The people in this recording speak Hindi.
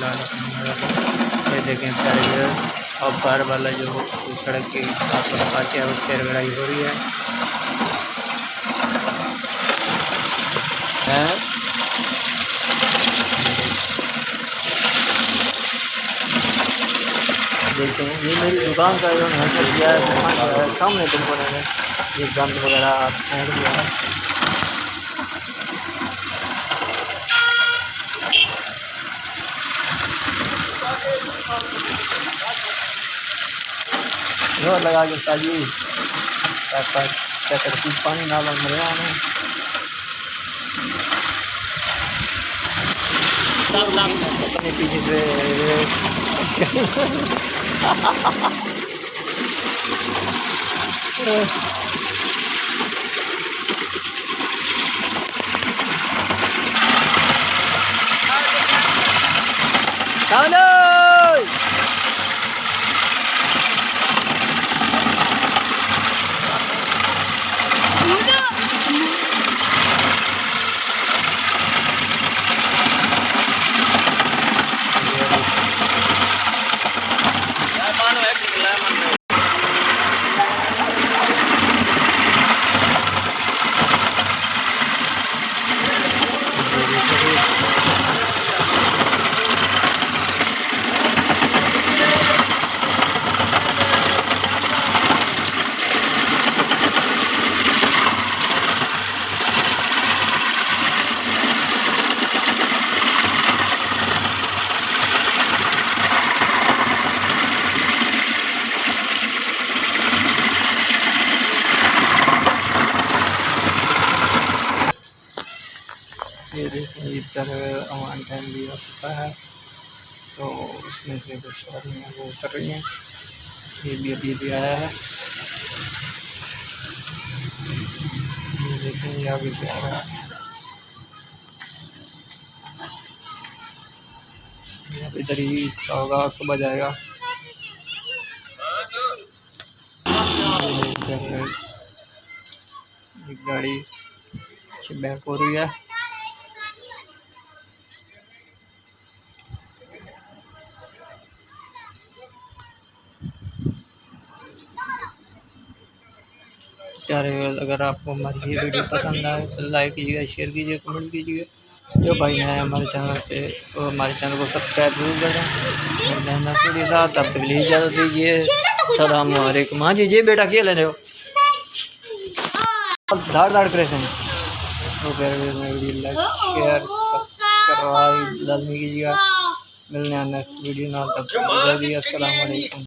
फिलहाल ये देखें प्यारे अब बार वाला जो सड़क के साथ वाला पाँच है उस पर लड़ाई हो रही है। देखते हैं ये मेरी दुकान का जो हैंडल दिया है सामने तुम बने ये गंद वगैरह फेंक दिया है। जोर लगा के ताजी क्या करती पानी ना बन रहा है अपने पीछे से ये देखें इस तरह अमान टाइम भी हो चुका है तो उसमें से कुछ सवारियाँ वो उतर रही हैं। ये भी आया है। ये देखें ये आगे से आ रहा है। इधर ही होगा सुबह जाएगा। एक गाड़ी अच्छी बैक हो रही है। अगर आपको हमारी ये वीडियो पसंद आए तो लाइक कीजिएगा, शेयर कीजिए, कमेंट कीजिए। जो भाई नए हमारे चैनल पे तो हमारे चैनल को सब्सक्राइब जरूर करें। मेरे साथ तब तक लिए इजाज़त दीजिए। सलाम वालेकुम। हाँ जी जी बेटा क्या ले रहे हो दाड़ करे तो लाइक शेयर करवाई लाजमी कीजिएगा। मिलने नेक्स्ट वीडियो ना तब तक अस्सलाम वालेकुम।